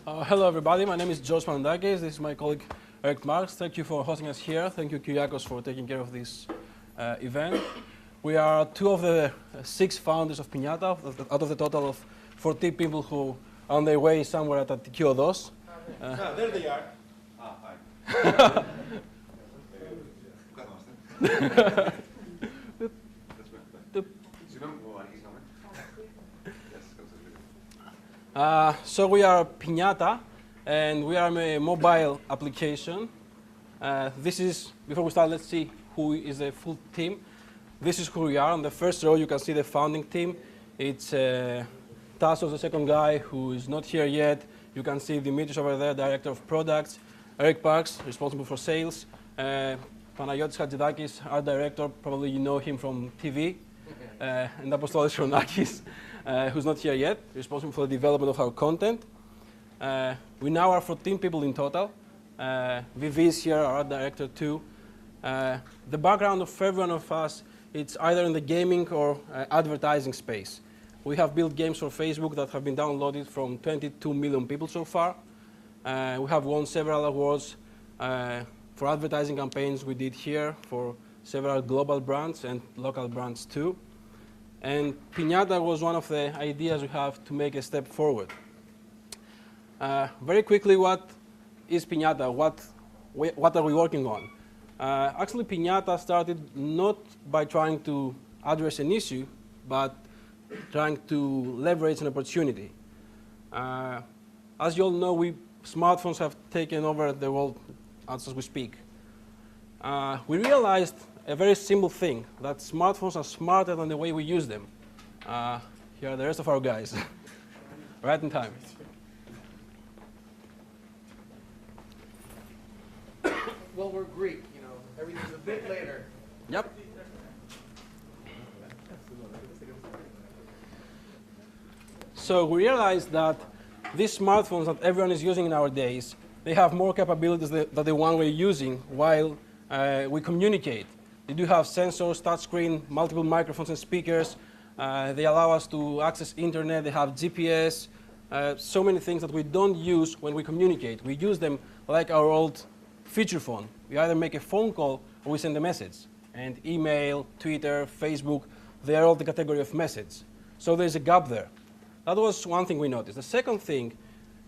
Hello, everybody. My name is Spanoudakis. This is my colleague Eric Marks. Thank you for hosting us here. Thank you, Kyriakos, for taking care of this event. We are two of the 6 founders of Pinnatta, out of the total of 40 people who are on their way somewhere at Kyodos. There they are. Hi. So we are Pinnatta, and we are a mobile application. Before we start, let's see who is the full team. This is who we are. On the first row, you can see the founding team. It's Tassos, the second guy, who is not here yet. You can see Dimitris over there, director of products. Eric Parks, responsible for sales. Panagiotis Hadjidakis, our director. Probably you know him from TV. And Apostolis Ronakis, who's not here yet, responsible for the development of our content. We now are 14 people in total. Vivi is here, our director too. The background of every one of us, it's either in the gaming or advertising space. We have built games for Facebook that have been downloaded from 22 million people so far. We have won several awards for advertising campaigns we did here for several global brands and local brands too. And Pinnatta was one of the ideas we have to make a step forward. Very quickly, what is Pinnatta? What are we working on? Actually, Pinnatta started not by trying to address an issue, but trying to leverage an opportunity. As you all know, smartphones have taken over the world as we speak. We realized a very simple thing, that smartphones are smarter than the way we use them. Here are the rest of our guys. Right in time. Well, we're Greek, you know, everything's a bit later. Yep. So we realized that these smartphones that everyone is using nowadays, they have more capabilities than the one we're using while we communicate. They do have sensors, touchscreen, multiple microphones and speakers. They allow us to access internet. They have GPS, so many things that we don't use when we communicate. We use them like our old feature phone. We either make a phone call or we send a message. And email, Twitter, Facebook, they are all the category of message. So there's a gap there. That was one thing we noticed. The second thing,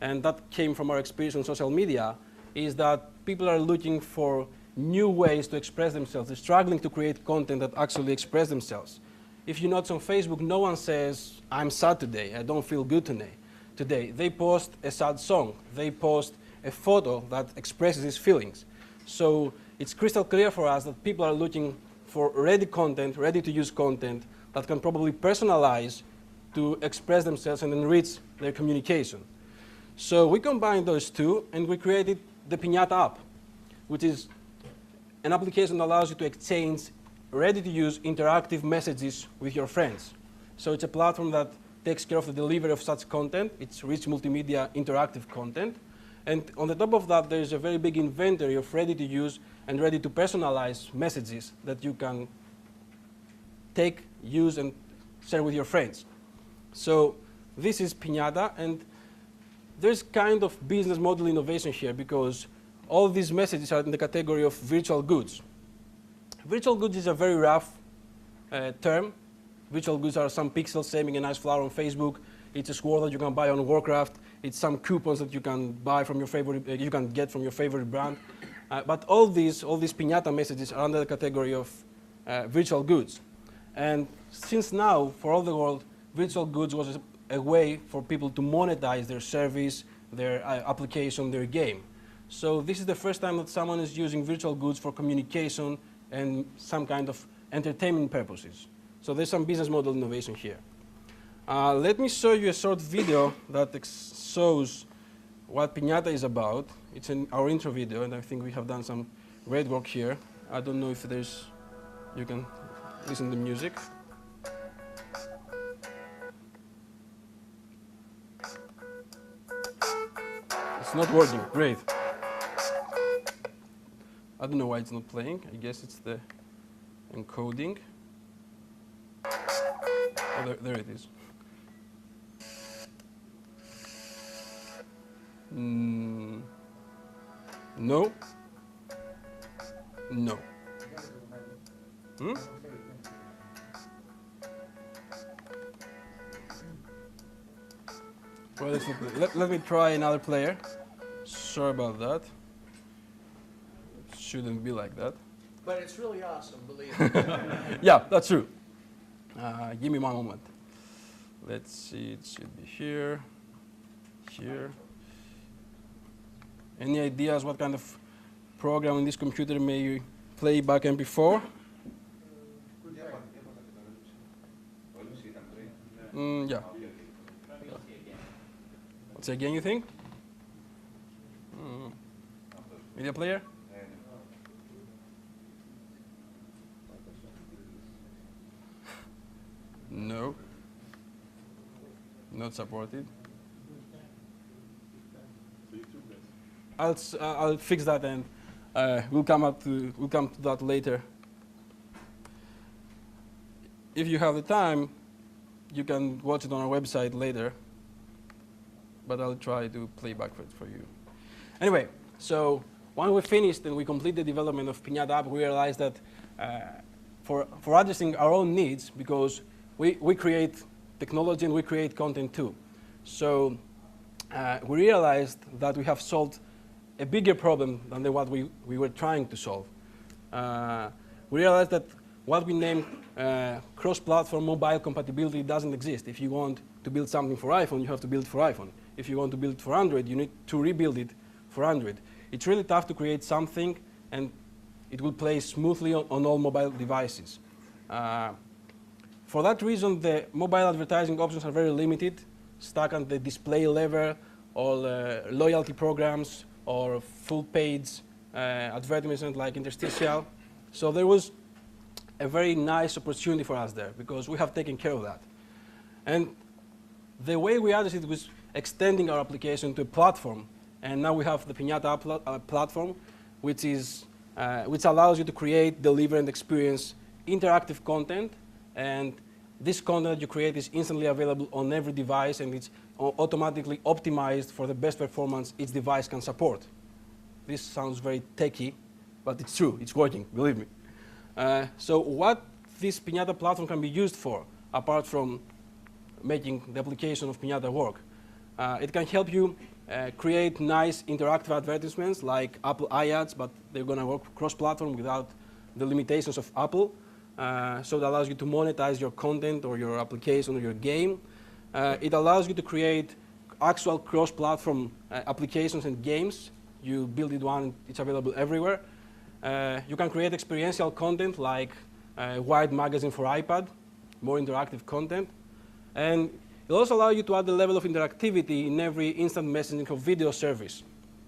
and that came from our experience on social media, is that people are looking for new ways to express themselves. They're struggling to create content that actually express themselves. If you notice on Facebook, no one says, I'm sad today, I don't feel good today. They post a sad song. They post a photo that expresses his feelings. So it's crystal clear for us that people are looking for ready content, ready-to-use content that can probably personalize to express themselves and enrich their communication. So we combined those two, and we created the Pinnatta app, which is an application that allows you to exchange ready-to-use interactive messages with your friends. So it's a platform that takes care of the delivery of such content. It's rich multimedia interactive content. And on the top of that, there's a very big inventory of ready-to-use and ready-to-personalize messages that you can take, use, and share with your friends. So this is Pinnatta, and there's kind of business model innovation here because all these messages are in the category of virtual goods. Virtual goods is a very rough term. Virtual goods are some pixels saving a nice flower on Facebook. It's a sword that you can buy on Warcraft. It's some coupons that you can buy from your favorite, you can get from your favorite brand. But all these Pinnatta messages are under the category of virtual goods. And since now, for all the world, virtual goods was a way for people to monetize their service, their application, their game. So this is the first time that someone is using virtual goods for communication and some kind of entertainment purposes. So there's some business model innovation here. Let me show you a short video that shows what Pinnatta is about. It's in our intro video, and I think we have done some great work here. I don't know if you can listen to music. It's not working, great. I don't know why it's not playing. I guess it's the encoding. Oh, there it is. No. No. Hmm? Well, let me try another player. Sorry about that. Shouldn't be like that. But it's really awesome, believe me. Yeah, that's true. Give me one moment. Let's see, it should be here, here. Any ideas what kind of program in this computer may play back MP4? Yeah. What's the game you think? Media player? No. Not supported. I'll fix that and we'll come to that later. If you have the time, you can watch it on our website later. But I'll try to play back for you. Anyway, so when we finished and we completed the development of Pinnatta app, we realized that for addressing our own needs, because we create technology and we create content too. So we realized that we have solved a bigger problem than what we were trying to solve. We realized that what we named cross-platform mobile compatibility doesn't exist. If you want to build something for iPhone, you have to build it for iPhone. If you want to build it for Android, you need to rebuild it for Android. It's really tough to create something, and it will play smoothly on all mobile devices. For that reason, the mobile advertising options are very limited, stuck on the display level, or loyalty programs, or full-page advertisement like interstitial. So there was a very nice opportunity for us there, because we have taken care of that. And the way we addressed it was extending our application to a platform. And now we have the Pinnatta platform, which allows you to create, deliver, and experience interactive content. And this content that you create is instantly available on every device, and it's automatically optimized for the best performance each device can support. This sounds very techy, but it's true. It's working, believe me. So what this Pinnatta platform can be used for, apart from making the application of Pinnatta work? It can help you create nice interactive advertisements like Apple iAds, but they're going to work cross-platform without the limitations of Apple. So it allows you to monetize your content or your application or your game. It allows you to create actual cross-platform applications and games. You build it one, it's available everywhere. You can create experiential content like Wired Magazine for iPad, more interactive content. And it'll also allow you to add the level of interactivity in every instant messaging or video service.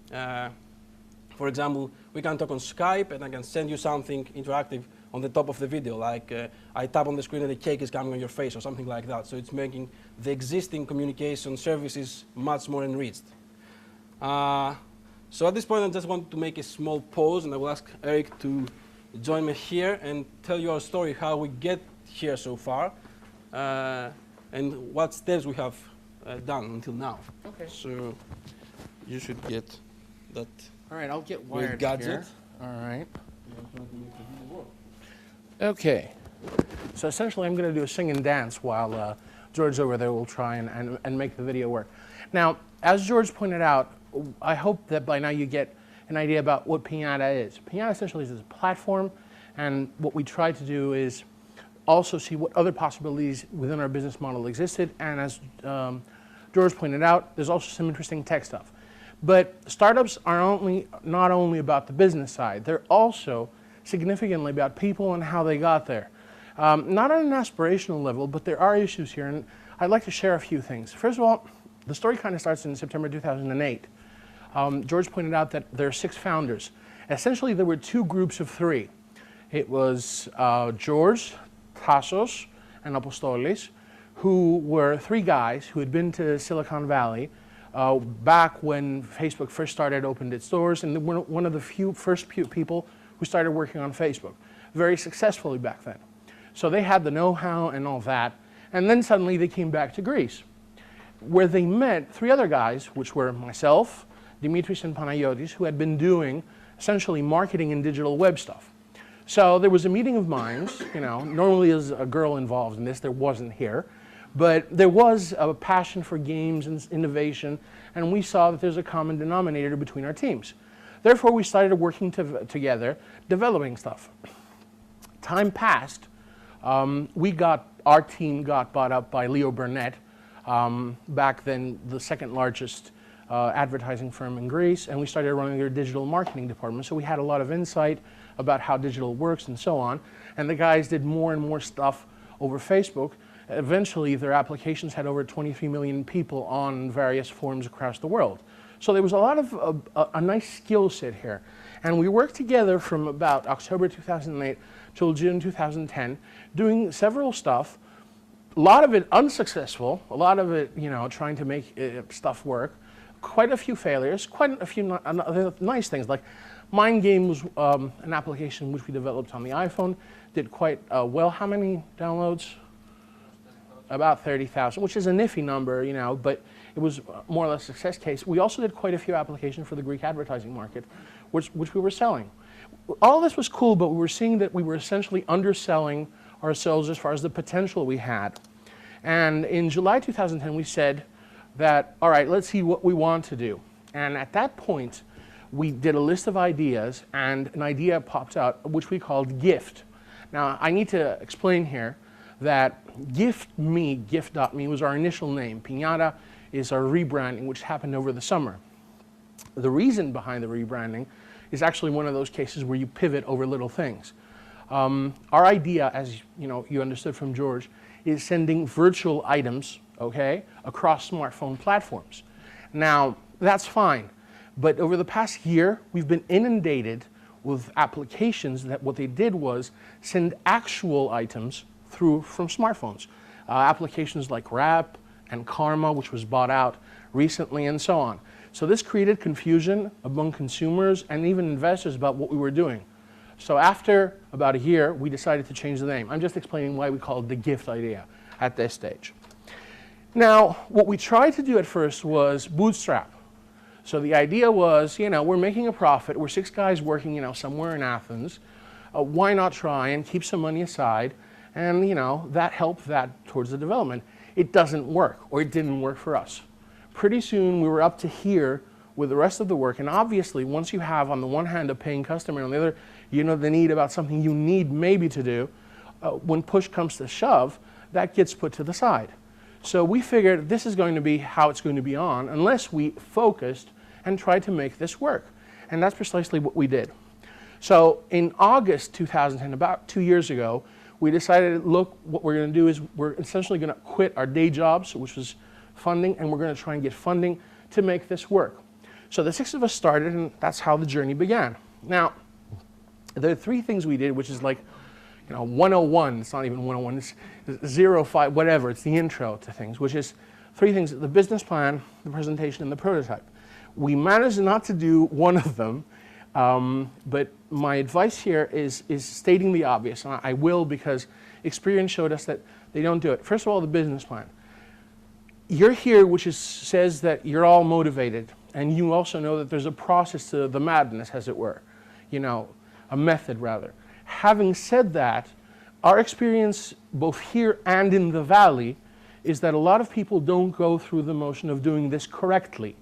For example, we can talk on Skype, and I can send you something interactive on the top of the video, like I tap on the screen and the cake is coming on your face or something like that. So it's making the existing communication services much more enriched. So at this point, I just want to make a small pause, and I will ask Eric to join me here and tell you our story, how we get here so far, and what steps we have done until now. Okay. So you should get that. All right, I'll get wired gadget. here. All right. Okay. So essentially, I'm going to do a sing and dance while George over there will try and make the video work. Now, as George pointed out, I hope that by now you get an idea about what Pinnatta is. Pinnatta essentially is a platform, and what we try to do is also see what other possibilities within our business model existed. And as George pointed out, there's also some interesting tech stuff. But startups are not only about the business side, they're also significantly about people and how they got there. Not on an aspirational level, but there are issues here, and I'd like to share a few things. First of all, the story kind of starts in September 2008. George pointed out that there are 6 founders. Essentially, there were 2 groups of 3. It was George, Tassos, and Apostolis, who were 3 guys who had been to Silicon Valley back when Facebook first opened its doors, and they were one of the first people who started working on Facebook, very successfully back then. So they had the know-how and all that, and then suddenly they came back to Greece, where they met 3 other guys, which were myself, Dimitris and Panayotis, who had been doing essentially marketing and digital web stuff. So there was a meeting of minds, normally there's a girl involved in this, there wasn't here, but there was a passion for games and innovation, and we saw that there's a common denominator between our teams. Therefore, we started working together, developing stuff. Time passed. Our team got bought up by Leo Burnett, back then the second largest advertising firm in Greece, and we started running their digital marketing department. So we had a lot of insight about how digital works and so on. And the guys did more and more stuff over Facebook. Eventually, their applications had over 23 million people on various forums across the world. So there was a lot of a nice skill set here. And we worked together from about October 2008 till June 2010, doing several stuff, a lot of it unsuccessful, a lot of it, trying to make stuff work, quite a few failures, quite a few other nice things, like Mind Game was an application which we developed on the iPhone, did quite well. How many downloads? About 30,000, which is a nifty number, but it was more or less a success case. We also did quite a few applications for the Greek advertising market, which we were selling. All this was cool, but we were seeing that we were essentially underselling ourselves as far as the potential we had. And in July 2010, we said that, all right, let's see what we want to do. And at that point, we did a list of ideas, and an idea popped out, which we called GIFT. Now, I need to explain here that gift.me was our initial name. Pinnatta is our rebranding, which happened over the summer. The reason behind the rebranding is actually one of those cases where you pivot over little things. Our idea, as you understood from George, is sending virtual items, across smartphone platforms. Now, that's fine, but over the past year, we've been inundated with applications that what they did was send actual items from smartphones. Applications like Wrap and Karma, which was bought out recently, and so on. So this created confusion among consumers and even investors about what we were doing. So after about a year, we decided to change the name. I'm just explaining why we call it the GIFT idea at this stage. Now, what we tried to do at first was bootstrap. So the idea was, we're making a profit. We're 6 guys working, somewhere in Athens. Why not try and keep some money aside? And, that helped that towards the development. It doesn't work, or it didn't work for us. Pretty soon, we were up to here with the rest of the work. And obviously, once you have, on the one hand, a paying customer, and on the other, the need about something you need maybe to do, when push comes to shove, that gets put to the side. So we figured this is going to be how it's going to be on, unless we focused and tried to make this work. And that's precisely what we did. So in August 2010, about 2 years ago, we decided, look, what we're going to do is we're essentially going to quit our day jobs, which was funding, and we're going to try and get funding to make this work. So the 6 of us started, and that's how the journey began. Now, there are 3 things we did, which is like, 101. It's not even 101. It's 05, whatever. It's the intro to things, which is 3 things: the business plan, the presentation, and the prototype. We managed not to do one of them, but my advice here is stating the obvious, and I will, because experience showed us that they don't do it. First of all, the business plan. You're here, which says that you're all motivated, and you also know that there's a process to the madness, as it were, a method rather. Having said that, our experience both here and in the Valley is that a lot of people don't go through the motion of doing this correctly.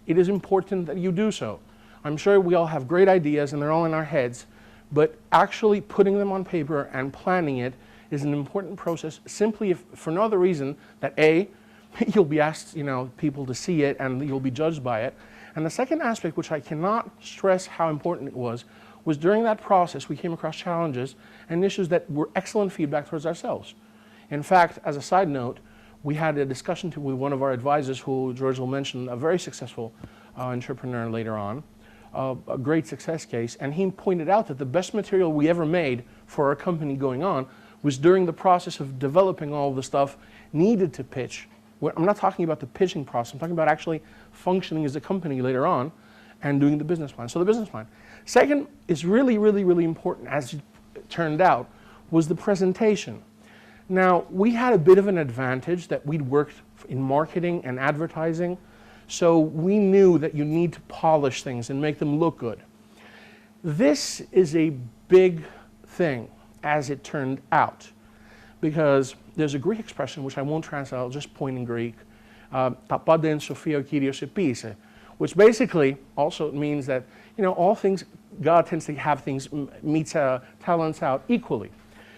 It is important that you do so. I'm sure we all have great ideas and they're all in our heads, but actually putting them on paper and planning it is an important process, simply for no other reason that A, you'll be asked, people to see it and you'll be judged by it. And the second aspect, which I cannot stress how important it was during that process we came across challenges and issues that were excellent feedback towards ourselves. In fact, as a side note, we had a discussion with one of our advisors, who George will mention, a very successful entrepreneur later on, a great success case, and he pointed out that the best material we ever made for our company going on was during the process of developing all the stuff needed to pitch. I'm not talking about the pitching process, I'm talking about actually functioning as a company later on and doing the business plan. So the business plan. Second is really, really, really important, as it turned out, was the presentation. Now, we had a bit of an advantage that we'd worked in marketing and advertising, So we knew that you need to polish things and make them look good. This is a big thing, as it turned out, because there's a Greek expression, which I won't translate, I'll just point in Greek, "ta πάντα εν σοφία ο Κύριος επίησε," which basically also means that, all things, God tends to have things, meets talents out equally.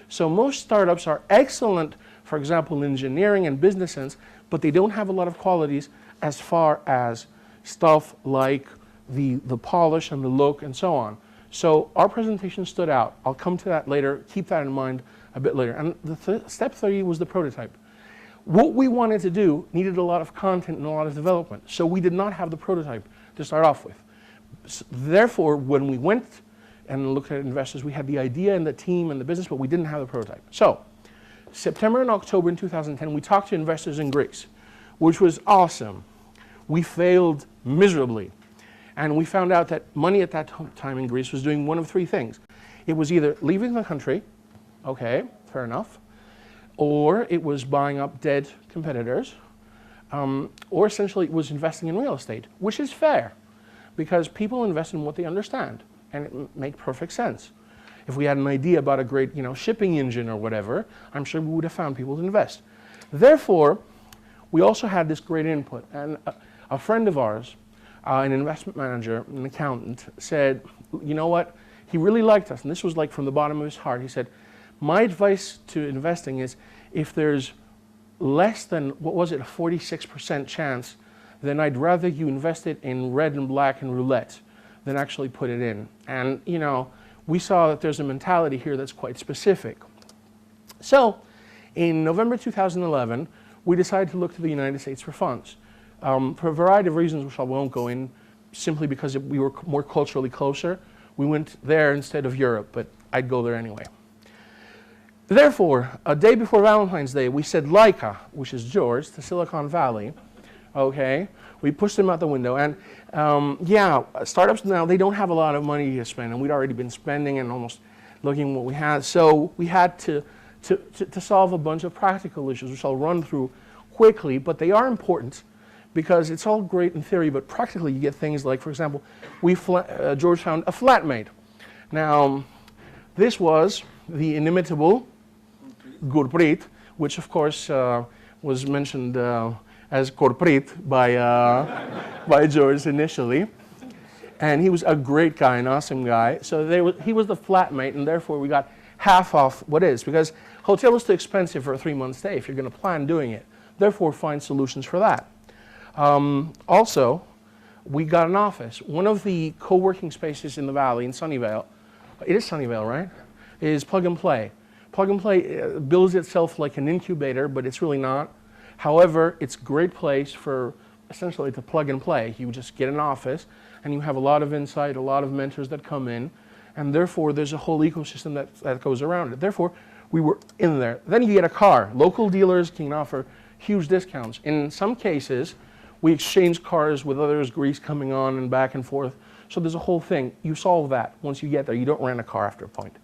So most startups are excellent, for example, in engineering and business sense, but they don't have a lot of qualities as far as stuff like the polish and the look and so on. So our presentation stood out. I'll come to that later. Keep that in mind a bit later. And step 3 was the prototype. What we wanted to do needed a lot of content and a lot of development. So we did not have the prototype to start off with. Therefore, when we went and looked at investors, we had the idea and the team and the business, but we didn't have the prototype. So September and October in 2010, we talked to investors in Greece, which was awesome. We failed miserably. And we found out that money at that time in Greece was doing one of 3 things. It was either leaving the country, okay, fair enough, or it was buying up dead competitors, or essentially it was investing in real estate, which is fair, because people invest in what they understand, and it makes perfect sense. If we had an idea about a great, shipping engine or whatever, I'm sure we would have found people to invest. Therefore, we also had this great input, and a friend of ours, an investment manager, an accountant, said, you know what, he really liked us, and this was like from the bottom of his heart. He said, my advice to investing is if there's less than, what was it, a 46% chance, then I'd rather you invest it in red and black and roulette than actually put it in. And, we saw that there's a mentality here that's quite specific. So in November 2011, we decided to look to the United States for funds. For a variety of reasons, which I won't go in, simply because we were more culturally closer. We went there instead of Europe, but I'd go there anyway. Therefore, a day before Valentine's Day, we said Laika, which is George, to Silicon Valley. Okay, we pushed him out the window, and startups now, they don't have a lot of money to spend, and we'd already been spending and almost looking at what we had. So we had to solve a bunch of practical issues, which I'll run through quickly, but they are important. Because it's all great in theory, but practically you get things like, for example, George found a flatmate. Now, this was the inimitable Gurpreet, which of course was mentioned as Gurpreet by George initially. And he was a great guy, an awesome guy. So he was the flatmate, and therefore we got half off what is, because hotel is too expensive for a 3-month stay if you're going to plan doing it. Therefore, find solutions for that. Also, we got an office. One of the co-working spaces in the Valley, in Sunnyvale, it is Sunnyvale, right? Is Plug and Play. Plug and Play bills itself like an incubator, but it's really not. However, it's a great place for essentially to plug and play. You just get an office, and you have a lot of insight, a lot of mentors that come in, and therefore there's a whole ecosystem that goes around it. Therefore, we were in there. Then you get a car. Local dealers can offer huge discounts. In some cases, we exchange cars with others, Greece coming on and back and forth. So there's a whole thing. You solve that once you get there. You don't rent a car after a point.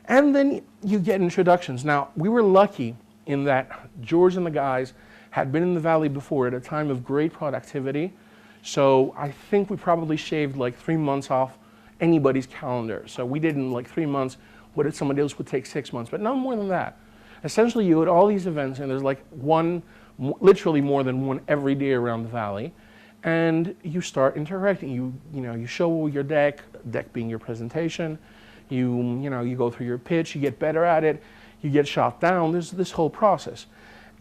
And then you get introductions. Now, we were lucky in that George and the guys had been in the Valley before at a time of great productivity. So I think we probably shaved like 3 months off anybody's calendar. So we did in like 3 months what somebody else would take 6 months, but no more than that. Essentially, you had all these events, and there's like literally more than one every day around the Valley, and you start interacting. You show your deck being your presentation. You go through your pitch. You get better at it. You get shot down. There's this whole process,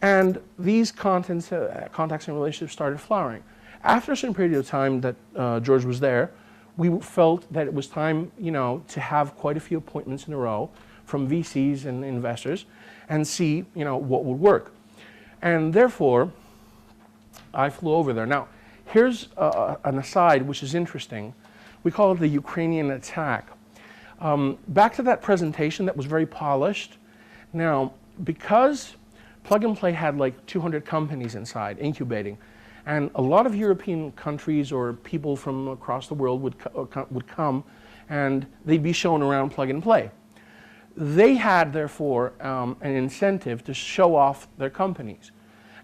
and these contacts and relationships started flowering. After a certain period of time that George was there, we felt that it was time, to have quite a few appointments in a row from VCs and investors, and see, what would work. And therefore, I flew over there. Now, here's an aside which is interesting. We call it the Ukrainian attack. Back to that presentation that was very polished. Now, because Plug and Play had like 200 companies inside incubating, and a lot of European countries or people from across the world would come, and they'd be shown around Plug and Play. They had, therefore, an incentive to show off their companies.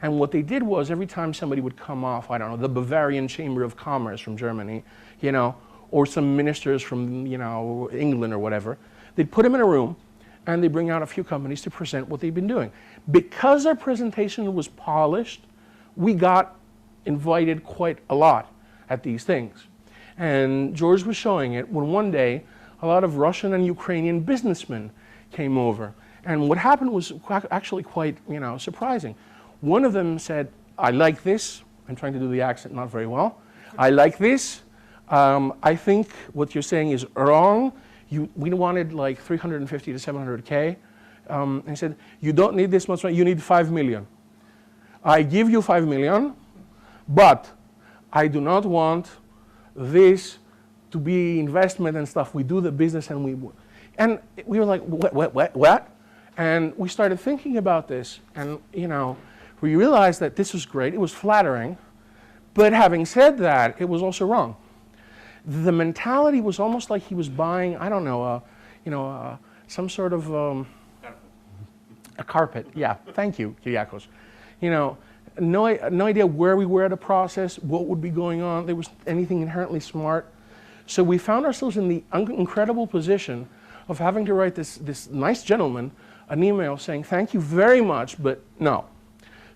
And what they did was every time somebody would come off, I don't know, the Bavarian Chamber of Commerce from Germany, you know, or some ministers from, you know, England or whatever, they'd put them in a room and they'd bring out a few companies to present what they'd been doing. Because our presentation was polished, we got invited quite a lot at these things. And George was showing it when one day a lot of Russian and Ukrainian businessmen came over. And what happened was actually quite, you know, surprising. One of them said, I like this. I'm trying to do the accent not very well. I like this. I think what you're saying is wrong. We wanted like 350 to 700K. And he said, you don't need this much money, you need 5 million. I give you 5 million, but I do not want this to be investment and stuff. We do the business and we were like, what? And we started thinking about this, and you know, we realized that this was great, it was flattering, but having said that, it was also wrong. The mentality was almost like he was buying, I don't know, some sort of a carpet. Yeah, thank you, Kyriakos. You know, no idea where we were at a process, what would be going on, there was anything inherently smart. So we found ourselves in the incredible position of having to write this nice gentleman an email saying, thank you very much, but no.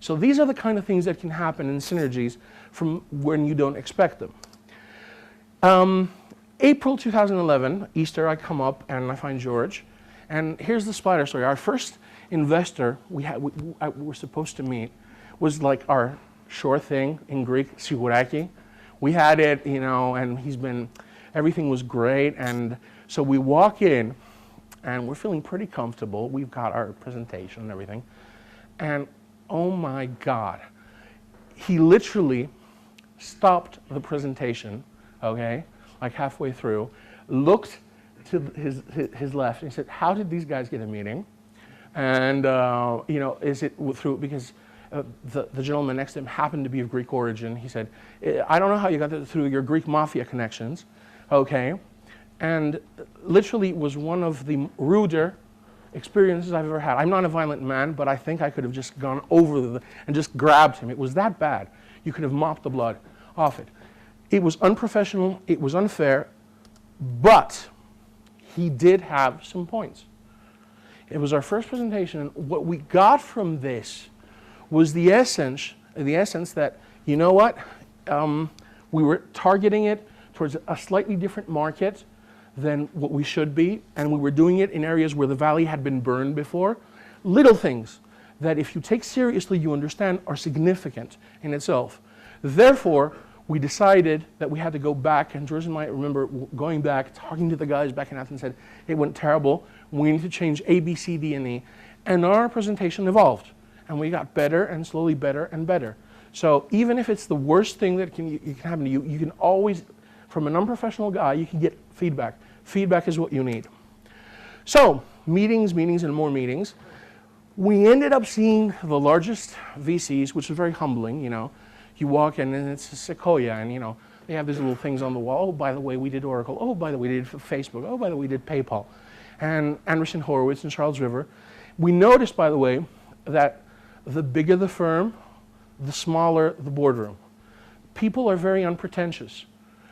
So these are the kind of things that can happen in synergies from when you don't expect them. April 2011, Easter, I come up and I find George. And here's the spider story. Our first investor we were supposed to meet was like our sure thing in Greek, Spanoudakis. We had it, you know, and everything was great. And so we walk in and we're feeling pretty comfortable. We've got our presentation and everything. And oh my God, he literally stopped the presentation, okay, like halfway through, looked to his left and he said, how did these guys get a meeting? And, you know, is it through, because the gentleman next to him happened to be of Greek origin. He said, I don't know how you got that through your Greek mafia connections, okay? And literally it was one of the ruder experiences I've ever had. I'm not a violent man, but I think I could have just gone over and just grabbed him. It was that bad. You could have mopped the blood off it. It was unprofessional, it was unfair, but he did have some points. It was our first presentation, and what we got from this was the essence that, you know what, we were targeting it towards a slightly different market than what we should be, and we were doing it in areas where the valley had been burned before. Little things that if you take seriously, you understand are significant in itself. Therefore, we decided that we had to go back, and George and I remember going back, talking to the guys back in Athens, said, it went terrible, we need to change A, B, C, D, and E. And our presentation evolved, and we got better and slowly better and better. So even if it's the worst thing that can happen to you, you can always, from an unprofessional guy, you can get feedback. Feedback is what you need. So meetings, and more meetings. We ended up seeing the largest VCs, which was very humbling, you know. You walk in and it's a Sequoia, and you know, they have these little things on the wall. Oh, by the way, we did Oracle. Oh, by the way, we did Facebook. Oh, by the way, we did PayPal. And Anderson Horowitz and Charles River. We noticed, by the way, that the bigger the firm, the smaller the boardroom. People are very unpretentious.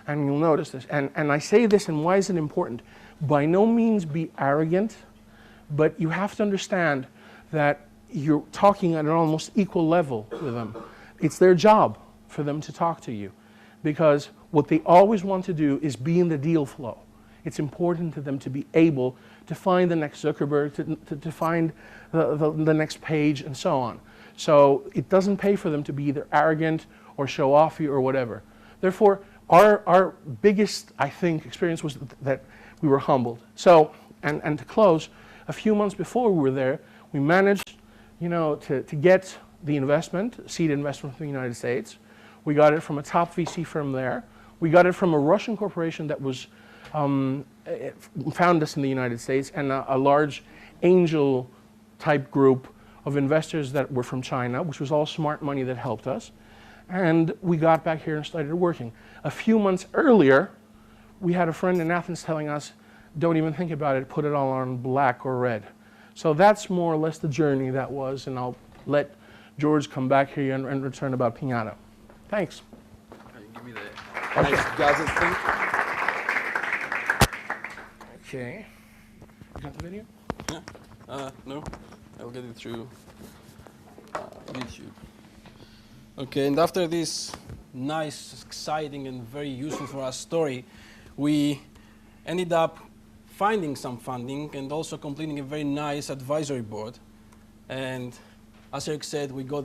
And you'll notice this. And I say this, and why is it important? By no means be arrogant, but you have to understand that you're talking at an almost equal level with them. It's their job for them to talk to you, because what they always want to do is be in the deal flow. It's important to them to be able to find the next Zuckerberg, to find the next page, and so on. So it doesn't pay for them to be either arrogant or show offy or whatever. Therefore, our biggest, I think, experience was that we were humbled. So, and to close, a few months before we were there, we managed, you know, to get the investment, seed investment from the United States. We got it from a top VC firm there. We got it from a Russian corporation that was found us in the United States, and a large angel type group of investors that were from China, which was all smart money that helped us. And we got back here and started working. A few months earlier, we had a friend in Athens telling us, don't even think about it, put it all on black or red. So that's more or less the journey that was, and I'll let George come back here and return about Pinnatta. Thanks. Give me the nice gadget thing. Okay. You got the video? Yeah. No. I'll get it through YouTube. Okay, and after this nice, exciting, and very useful for us story, we ended up finding some funding and also completing a very nice advisory board. And as Eric said, we got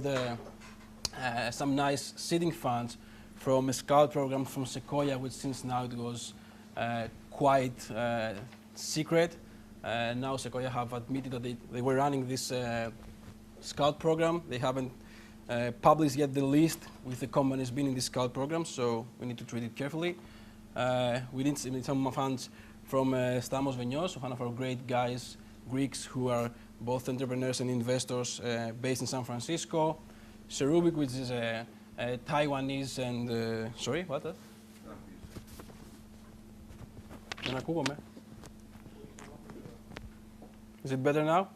some nice seeding funds from a scout program from Sequoia, which since now it was quite secret. Now Sequoia have admitted that they were running this scout program. They haven't published yet the list with the companies being in the scout program, so we need to treat it carefully. We need some funds from Stamos Venios, one of our great guys, Greeks, who are both entrepreneurs and investors based in San Francisco. Serubik, which is a Taiwanese and, sorry, what? Δεν ακούγομαι. Is it better now?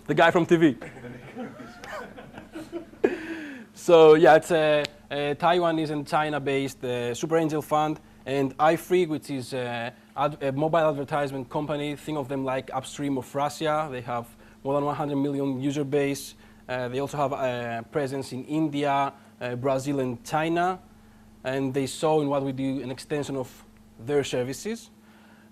The guy from TV. So yeah, it's a Taiwanese and China-based super angel fund, and iFree, which is a mobile advertisement company. Think of them like Upstream of Russia. They have more than 100 million user base. They also have a presence in India, Brazil, and China. And they saw in what we do an extension of their services.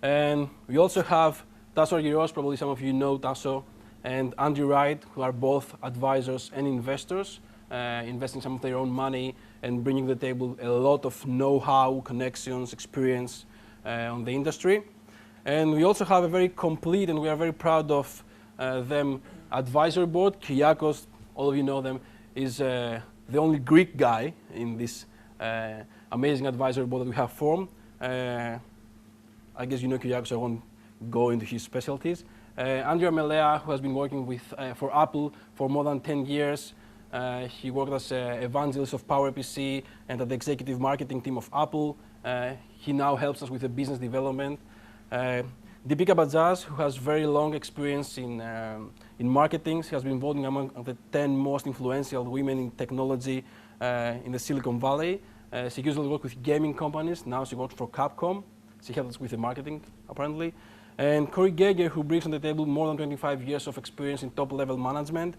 And we also have Tasso Argyros, probably some of you know Tasso, and Andrew Wright, who are both advisors and investors, investing some of their own money and bringing to the table a lot of know-how, connections, experience on the industry. And we also have a very complete, and we are very proud of them, advisory board. Kyriakos, all of you know them, is the only Greek guy in this amazing advisory board that we have formed. I guess you know Kyriakos, I won't go into his specialties. Andrea Melea, who has been working for Apple for more than 10 years. He worked as an evangelist of PowerPC and at the executive marketing team of Apple. He now helps us with the business development. Deepika Bajaj, who has very long experience in marketing. She has been voted among the 10 most influential women in technology in the Silicon Valley. She usually worked with gaming companies. Now she works for Capcom. She helps us with the marketing, apparently. And Corey Geiger, who brings on the table more than 25 years of experience in top-level management.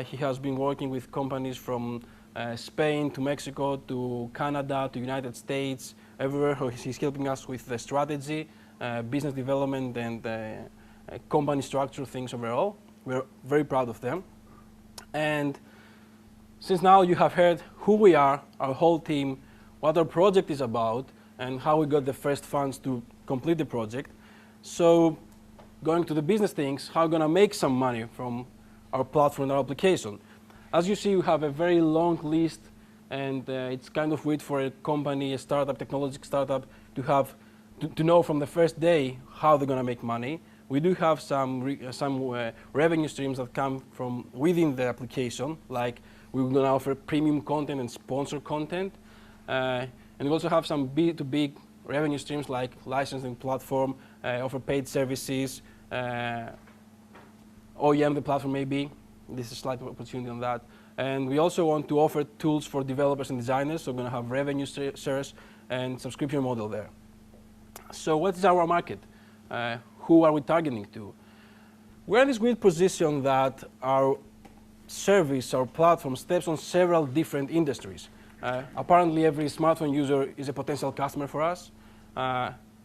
He has been working with companies from Spain to Mexico to Canada to United States, everywhere. He's helping us with the strategy, business development, and company structure things overall. We're very proud of them. And since now you have heard who we are, our whole team, what our project is about, and how we got the first funds to complete the project. So going to the business things, how we're going to make some money from our platform and our application. As you see, we have a very long list, and it's kind of weird for a company, a startup, technology startup, to know from the first day how they're going to make money. We do have some revenue streams that come from within the application, like we're going to offer premium content and sponsor content. And we also have some B2B revenue streams like licensing platform, offer paid services, OEM the platform maybe. This is a slight opportunity on that. And we also want to offer tools for developers and designers, so we're going to have revenue shares and subscription model there. So what is our market? Who are we targeting to? We're in this weird position that our service, our platform, steps on several different industries. Apparently every smartphone user is a potential customer for us.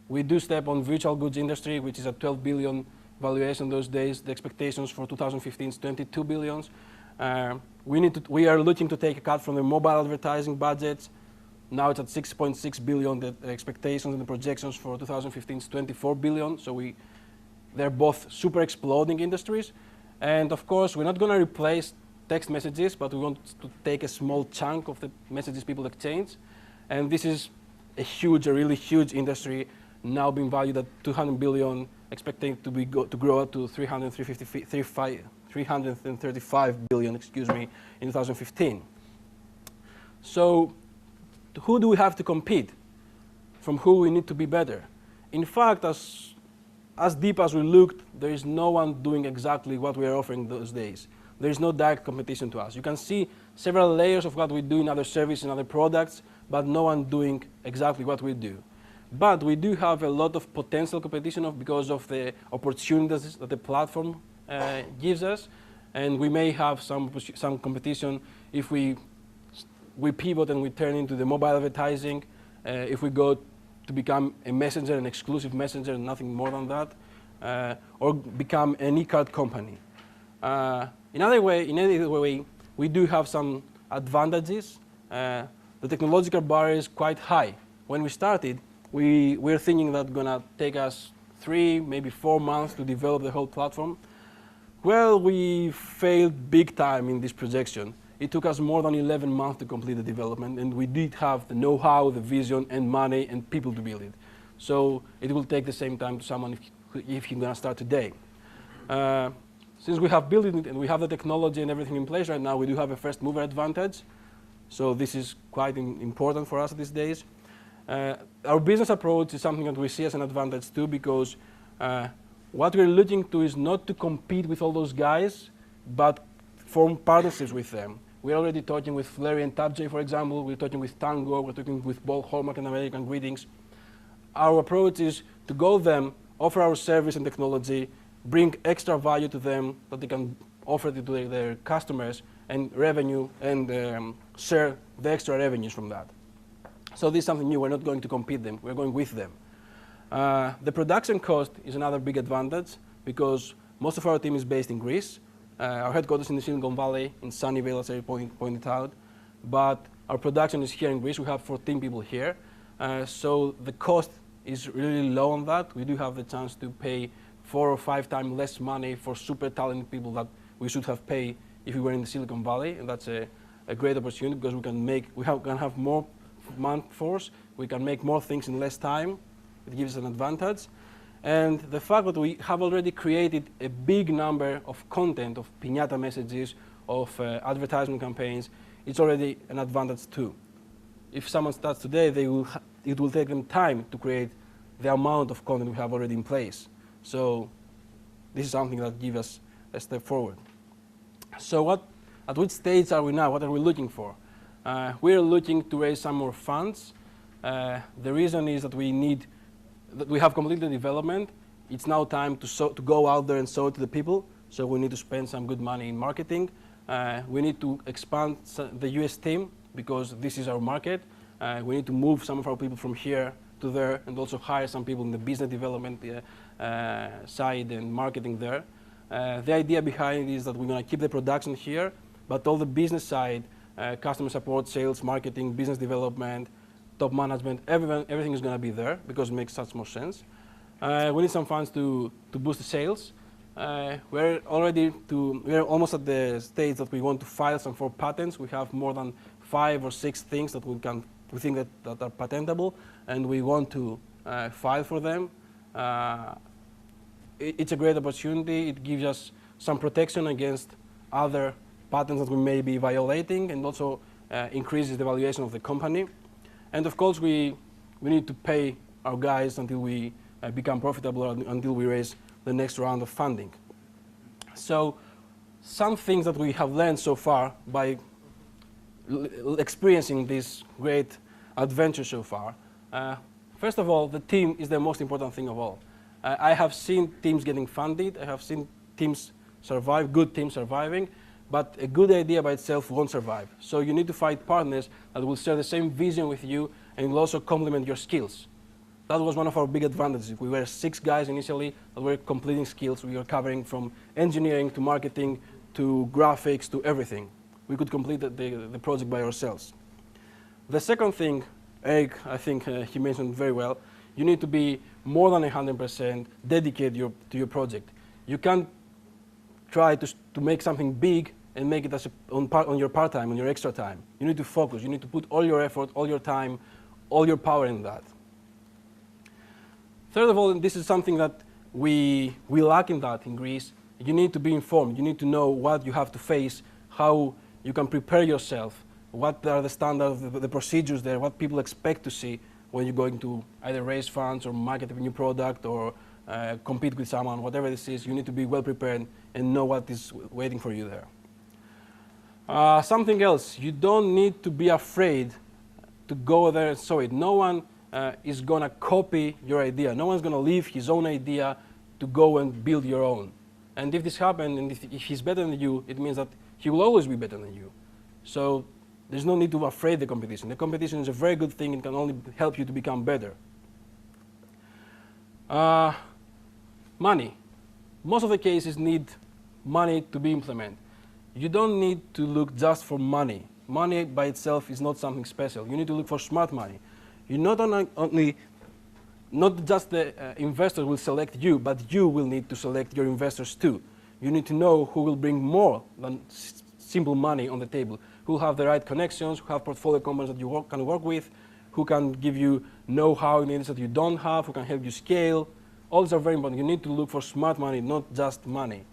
We do step on virtual goods industry, which is a 12 billion valuation those days. The expectations for 2015 is 22 billion. We are looking to take a cut from the mobile advertising budgets. Now it's at 6.6 billion. The expectations and the projections for 2015 is 24 billion. So they're both super exploding industries. And of course, we're not going to replace text messages, but we want to take a small chunk of the messages people exchange. And this is a really huge industry, now being valued at 200 billion, expecting to grow up to 335 billion, in 2015. So who do we have to compete? From who we need to be better? In fact, as as deep as we looked, there is no one doing exactly what we are offering those days. There is no direct competition to us. You can see several layers of what we do in other services and other products, but no one doing exactly what we do. But we do have a lot of potential competition because of the opportunities that the platform gives us, and we may have some competition if we pivot and we turn into the mobile advertising, if we go to become a messenger, an exclusive messenger, and nothing more than that, or become an e-card company. In any way, we do have some advantages. The technological barrier is quite high. When we started, we were thinking that it's going to take us 3, maybe 4 months to develop the whole platform. Well, we failed big time in this projection. It took us more than 11 months to complete the development, and we did have the know-how, the vision, and money, and people to build it. So it will take the same time to someone if he's going to start today. Since we have built it and we have the technology and everything in place right now, we do have a first mover advantage. So this is quite important for us these days. Our business approach is something that we see as an advantage too, because what we're looking to is not to compete with all those guys, but form partnerships with them. We're already talking with Flurry and TapJ, for example. We're talking with Tango. We're talking with Ball, Hallmark, and American Greetings. Our approach is to go them, offer our service and technology, bring extra value to them that they can offer to their customers, and revenue, and share the extra revenues from that. So this is something new. We're not going to compete them. We're going with them. The production cost is another big advantage because most of our team is based in Greece. Our headquarters in the Silicon Valley, in Sunnyvale, as I pointed out. But our production is here in Greece. We have 14 people here. So the cost is really low on that. We do have the chance to pay 4 or 5 times less money for super talented people that we should have paid if we were in the Silicon Valley. And that's a great opportunity because we can have more manforce. We can make more things in less time. It gives us an advantage. And the fact that we have already created a big number of content, of Pinnatta messages, of advertisement campaigns, it's already an advantage too. If someone starts today, it will take them time to create the amount of content we have already in place. So this is something that gives us a step forward. So at which stage are we now? What are we looking for? We're looking to raise some more funds. The reason is that we have completed development. It's now time to go out there and show it to the people. So we need to spend some good money in marketing. We need to expand the US team because this is our market. We need to move some of our people from here to there and also hire some people in the business development side and marketing there. The idea behind it is that we're going to keep the production here, but all the business side, customer support, sales, marketing, business development, top management, everything is going to be there because it makes such more sense. We need some funds to boost the sales. We're almost at the stage that we want to file some 4 patents. We have more than 5 or 6 things that we think that are patentable, and we want to file for them. It's a great opportunity. It gives us some protection against other patents that we may be violating, and also increases the valuation of the company. And of course, we need to pay our guys until we become profitable, until we raise the next round of funding. So some things that we have learned so far by experiencing this great adventure so far. First of all, the team is the most important thing of all. I have seen teams getting funded. I have seen teams survive, good teams surviving, but a good idea by itself won't survive. So you need to find partners that will share the same vision with you and will also complement your skills. That was one of our big advantages. We were 6 guys initially that were completing skills. We were covering from engineering to marketing to graphics to everything. We could complete the project by ourselves. The second thing, Eric, I think he mentioned very well, you need to be more than 100% dedicated to your project. You can't try to make something big and make it on your part-time, on your extra time. You need to focus. You need to put all your effort, all your time, all your power in that. Third of all, and this is something that we lack in Greece, you need to be informed. You need to know what you have to face, how you can prepare yourself, what are the standards, the procedures there, what people expect to see when you're going to either raise funds or market a new product or compete with someone, whatever this is, you need to be well prepared and know what is waiting for you there. Something else, you don't need to be afraid to go there and show it. No one is going to copy your idea. No one's going to leave his own idea to go and build your own. And if this happens, and if he's better than you, it means that he will always be better than you. So there's no need to be afraid of the competition. The competition is a very good thing. It can only help you to become better. Money. Most of the cases need money to be implemented. You don't need to look just for money. Money by itself is not something special. You need to look for smart money. You not just the investor will select you, but you will need to select your investors too. You need to know who will bring more than simple money on the table, who will have the right connections, who have portfolio companies that you can work with, who can give you know-how in areas that you don't have, who can help you scale. All these are very important. You need to look for smart money, not just money.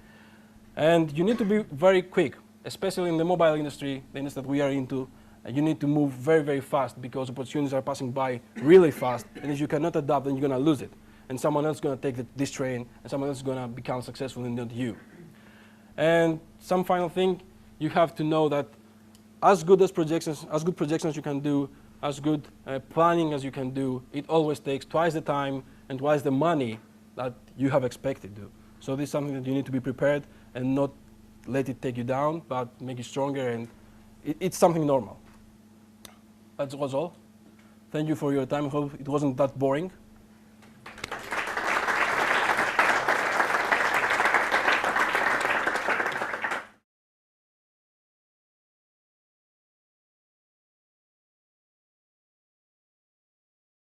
And you need to be very quick, especially in the mobile industry, the industry that we are into. You need to move very, very fast because opportunities are passing by really fast. And if you cannot adapt, then you're going to lose it. And someone else is going to take this train, and someone else is going to become successful and not you. And some final thing, you have to know that as good projections you can do, as good planning as you can do, it always takes twice the time and twice the money that you have expected to. So this is something that you need to be prepared and not let it take you down, but make you stronger, and it's something normal. That was all. Thank you for your time. I hope it wasn't that boring.